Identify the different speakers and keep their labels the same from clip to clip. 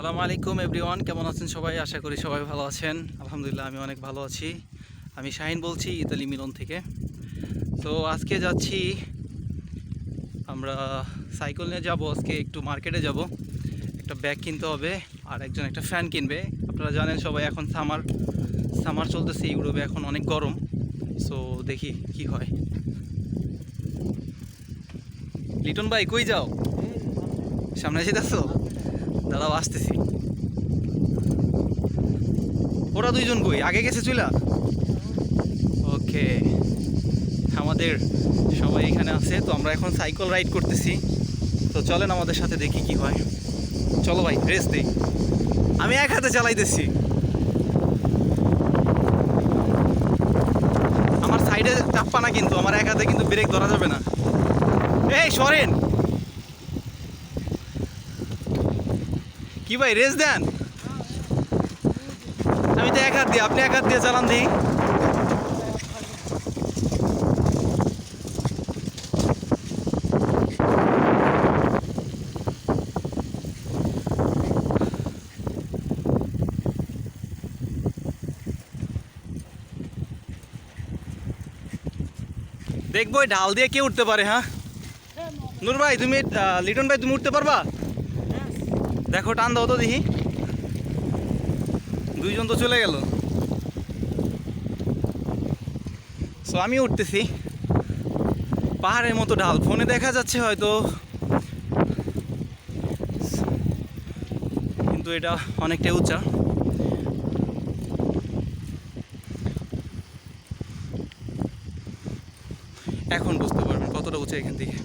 Speaker 1: সালামু আলাইকুম এভরিওয়ান, কেমন আছেন সবাই? আশা করি সবাই ভালো আছেন। আলহামদুলিল্লাহ আমি অনেক ভালো আছি। আমি শাহিন বলছি ইতালি মিলন থেকে। তো আজকে যাচ্ছি আমরা, সাইকেল নিয়ে যাব। আজকে একটু মার্কেটে যাব, একটা ব্যাগ কিনতে হবে আর একজন একটা ফ্যান কিনবে। আপনারা জানেন সবাই এখন সামার সামার চলতেছে ইউরোপে, এখন অনেক গরম। সো দেখি কি হয়। লিটন ভাই কই যাও? সামনে যেতেছো? দাঁড়াও আসতেছি। ওরা দুইজন কই? আগে গেছে চুলা? ওকে, আমাদের সবাই এখানে আছে। তো আমরা এখন সাইকেল রাইড করতেছি। তো চলেন আমাদের সাথে, দেখি কি হয়। চলো ভাই, রেস দিই। আমি এক হাতে চালাইতেছি। আমার সাইডে চাপ্পা না, কিন্তু আমার এক হাতে কিন্তু ব্রেক ধরা যাবে না। এই সরেন, কি ভাই রেস দেন? আমি তো এক হাত দিয়ে, আপনি এক হাত দিয়ে চালান দিই। দেখবো ওই ঢাল দিয়ে কে উঠতে পারে। হ্যাঁ নূর ভাই, তুমি লিটন ভাই তুমি উঠতে পারবা? দেখো টান দাও তো দেখি। দুইজন তো চলে গেল। সো আমি উঠতেছি। পাহাড়ের মতো ঢাল, ফোনে দেখা যাচ্ছে হয়তো, কিন্তু এটা অনেকটাই উঁচা। এখন বুঝতে পারবেন কতটা উঁচা এখান থেকে,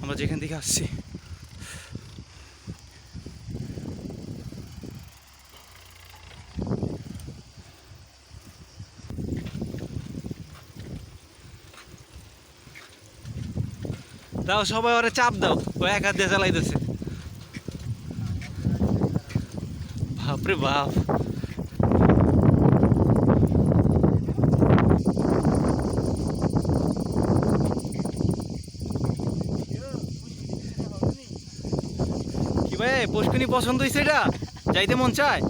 Speaker 1: আমরা যেখান থেকে আসছি। দাও সবাই ওরে চাপ দাও, ও এক হাত দিয়ে চালাইতেছে। বাপরে বাপ, কি ভাই পুষ্কিনি পছন্দ হয়েছে? এটা যাইতে মন চায়।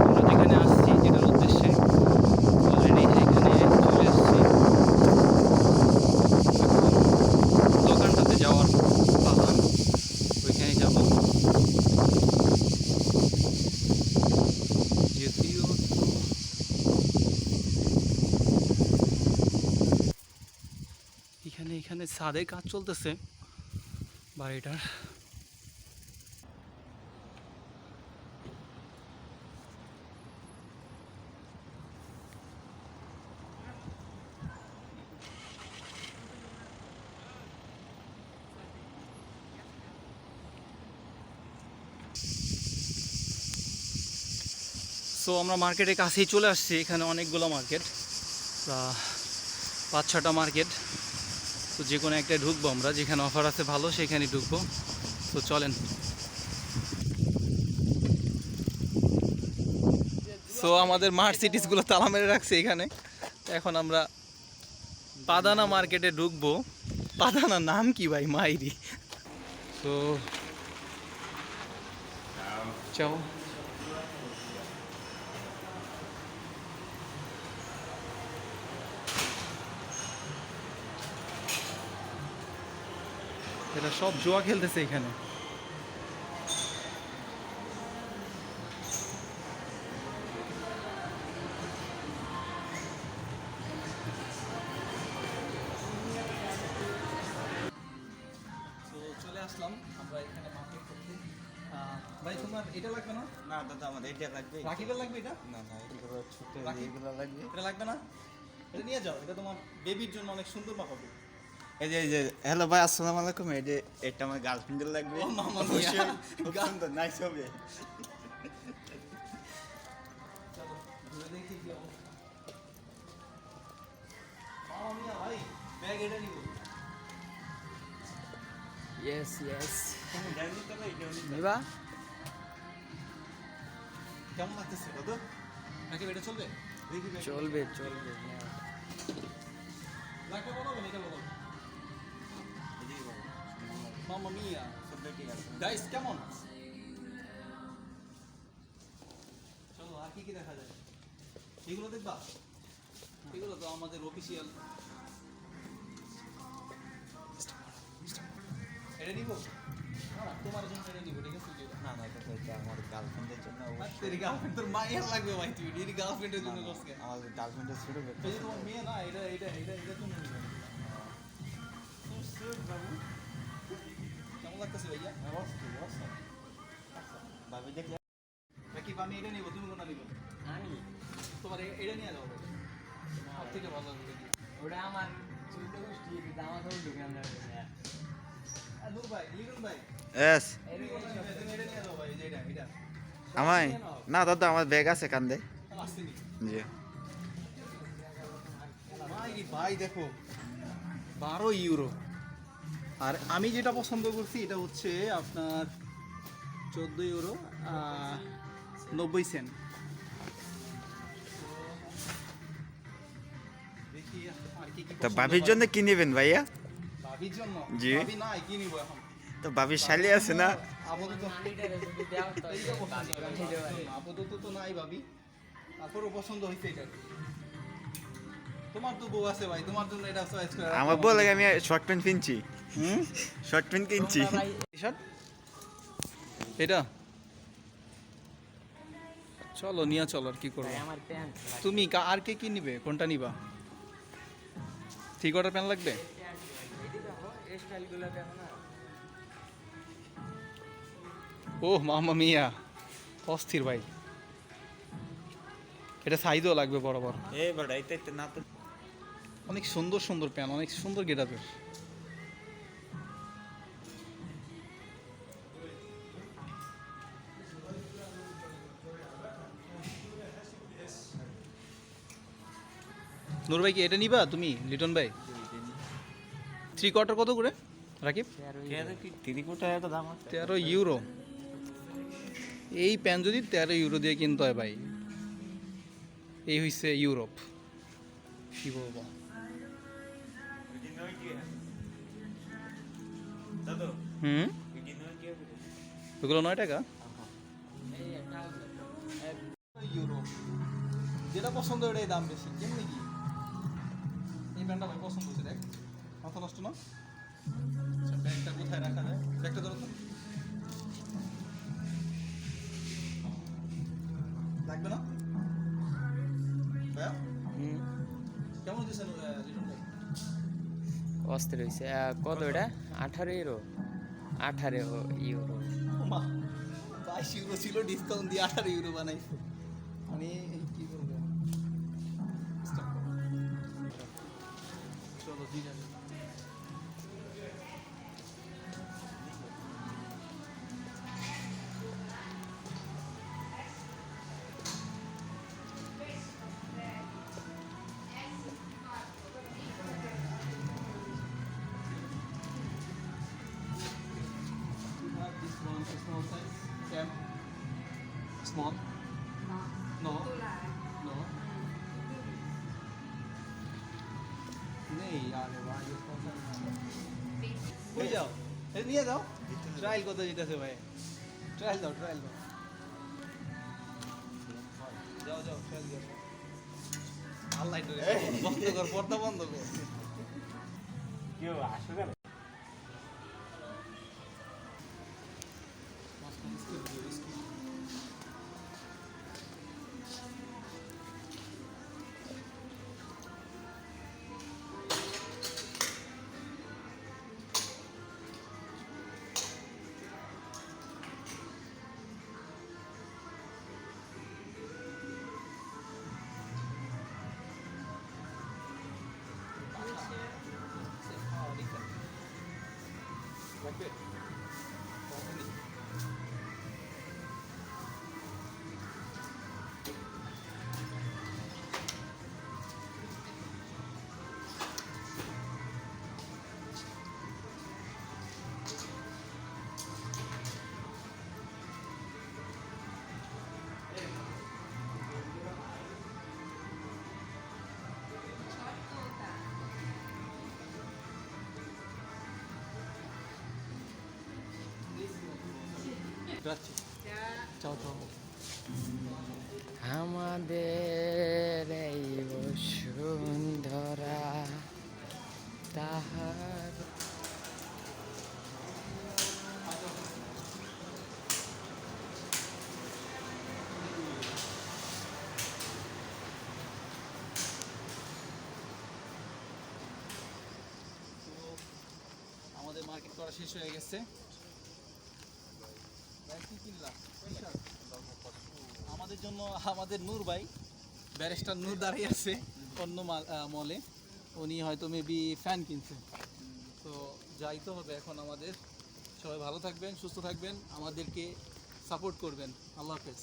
Speaker 1: আমরা যেখানে আসছি, যেটার উদ্দেশ্যে অলরেডি সেখানে চলে এসেছি। দোকানটাতে যাওয়ার পালা, ওইখানে যাব। যদিও এখানে এখানে ছাদে কাজ চলতেছে বাড়িটার। সো আমরা মার্কেটের কাছেই চলে আসছি। এখানে অনেকগুলো মার্কেট, 5-6টা মার্কেট। তো যে কোনো একটাই ঢুকবো আমরা, যেখানে অফার আছে ভালো সেখানেই ঢুকবো। তো চলেন। সো আমাদের মার্সিডিসগুলো তালা মেরে রাখছে এখানে। এখন আমরা পাদানা মার্কেটে ঢুকবো। পাদানা নাম কি ভাই, মাইরি। তো চাও, এটা সব জুয়া খেলতেছে এখানে। তো চলে আসলাম আমরা এখানে মার্কেট করতে। ভাই তোমার এটা লাগবে না?
Speaker 2: না দাদা আমার এটা লাগবে।
Speaker 1: রাকিবের লাগবে এটা?
Speaker 2: না না এগুলো ছোট
Speaker 1: রাকিব?
Speaker 2: এগুলো লাগবে।
Speaker 1: এটা লাগবে না? এটা নিয়ে যাও, এটা তোমার বেবির জন্য অনেক সুন্দর মাপাবে।
Speaker 2: এই যে হ্যালো ভাই আসসালামু আলাইকুম। এটা আমার গার্লফ্রেন্ডের লাগবে।
Speaker 1: ও মামা
Speaker 2: অবশ্যই
Speaker 1: মিয়া।
Speaker 2: খুব সুন্দর নাইস হবে।
Speaker 1: চলো ঘুরে দেখি কি অবস্থা। মামা মিয়া ভাই, ব্যাগ এটা নিব।
Speaker 3: Yes, yes.
Speaker 2: জানি তো ভাই এটা
Speaker 3: নিবা?
Speaker 1: কেমন লাগতেছে? কত রাকিব, এটা চলবে?
Speaker 3: চলবে চলবে
Speaker 1: লাগবে বলো এটা বলো মাম্মা মিয়া গাইস কেমন চলো আর কি দেখা যায় এগুলো দেখবা এগুলো তো আমাদের অফিসিয়াল এটা নিব তোমার জন্য এটা নিব ঠিক আছে
Speaker 2: না না এটা তো আমার গার্লফ্রেন্ডের জন্য
Speaker 1: তেরি গার্লফ্রেন্ড তোর মায়ের লাগবে ভাই তুই এর গার্লফ্রেন্ডের জন্য করছিস কেন
Speaker 2: আমার গার্লফ্রেন্ডের ছোট
Speaker 1: এই যে তোমার মেয়ে না এটা তুমি নিবে তো সুইট বাবু কেমন লাগতেছে ভাইয়া
Speaker 2: ভাবি দেখলে
Speaker 1: নাকি আমি এটা নিব তুমি কোনটা নিবে
Speaker 3: আমি
Speaker 1: তোমার এটা নিয়ে যাও সব থেকে ভালো হবে
Speaker 3: ওটা আমার চুল গোষ্ঠী আমার দোকানদার
Speaker 1: নূর ভাই লিটন ভাই
Speaker 2: এস
Speaker 1: তুমি এটা নিয়ে যাও ভাই এই যে এটা
Speaker 2: আমায় না দাদা আমার ব্যাগ আছে কান্দে
Speaker 1: আসেনি
Speaker 2: জি
Speaker 1: ভাই দেখো 12 ইউরো আর আমি যেটা পছন্দ করছি এটা হচ্ছে আপনার 14 ইউরো 90 সেন্ট দেখি আর কি কি
Speaker 2: তো
Speaker 1: পছন্দ
Speaker 2: ভাবির
Speaker 1: হয়।
Speaker 2: জন্য কি নেবেন ভাইয়া
Speaker 1: ভাবির জন্য
Speaker 2: জি।
Speaker 1: ভাবি নাই কি নিব এখন
Speaker 2: তো ভাবির শালি আছে না
Speaker 1: আপাতত আপাতত তো নাই ভাবি তারপরও পছন্দ হয়েছে এটা তোমার তো বউ আছে ভাই তোমার জন্য এটা চয়েস করে
Speaker 2: আমার বউ লাগে আমি শর্ট প্যান্ট কিনছি
Speaker 1: হুম
Speaker 2: শর্ট প্যান্ট কিনছি
Speaker 1: টি-শার্ট এটা চলো নিয়ে চলো আর কি করবো
Speaker 3: আমার প্যান্ট
Speaker 1: তুমি আর কে কি নিবে কোনটা নিবা 3/4 প্যান্ট লাগবে
Speaker 3: স্টাইলগুলো দেখো না
Speaker 1: ও মামা মিয়া অস্থির ভাই এটা সাইজও লাগবে বরাবর
Speaker 2: এই বড় এইতে না তো
Speaker 1: অনেক সুন্দর সুন্দর প্যান্ট অনেক সুন্দর গেটাপের নূর ভাই কি এটা নিবা তুমি লিটন ভাই 3/4 কত করে রাকিব 13 ইউরো এই প্যান্ট যদি 13 ইউরো দিয়ে কিনতে হয় ভাই এই হইছে ইউরোপ কি বলবো হুম ওগুলো 9 টাকা ইউরো যেটা পছন্দ ওটাই দাম বেশি কেমনি কি এই প্যান্টটা ভাই পছন্দ হচ্ছে দেখ মাথা নষ্ট না আচ্ছা ব্যাগটা কোথায় রাখা যায় ব্যাগটা ধরো তো লাগবে না ভাইয়া কেমন দিচ্ছেন লিটন ভাই
Speaker 3: অস্থির হয়েছে কত এটা 18 ইউরো 18 ইউরো
Speaker 1: মা 22 ইউরো ছিল ডিসকাউন্ট দিয়ে 18 ইউরো বানাইছে মানে কি করবো Stop করো। চলো ঠিক আছে This one is small size. Cam. Small. No. No. नहीं यार भाई ये कौन सा ले जाओ ए নিয়ে যাও ট্রায়াল করতে যেতেছে ভাই ট্রায়াল দাও যাও ট্রায়াল দাও আল্লাহ বন্ধ কর পর্দা বন্ধ কর
Speaker 2: কেউ আসবে
Speaker 1: গ্রাচি চাও চাও
Speaker 3: আমাদের এই বসুন্ধরা তাহার
Speaker 1: আমাদের মার্কেট করা শেষ হয়ে গেছে ভাই, কি কিনলাম? টি-শার্ট। আমাদের জন্য আমাদের নূর ভাই ব্যারিস্টার নূর দাঁড়িয়ে আছে অন্য মলে, উনি হয়তো মেবি ফ্যান কিনছে। তো যাইতে হবে এখন আমাদের। সবাই ভালো থাকবেন, সুস্থ থাকবেন, আমাদেরকে সাপোর্ট করবেন। আল্লাহ হাফেজ।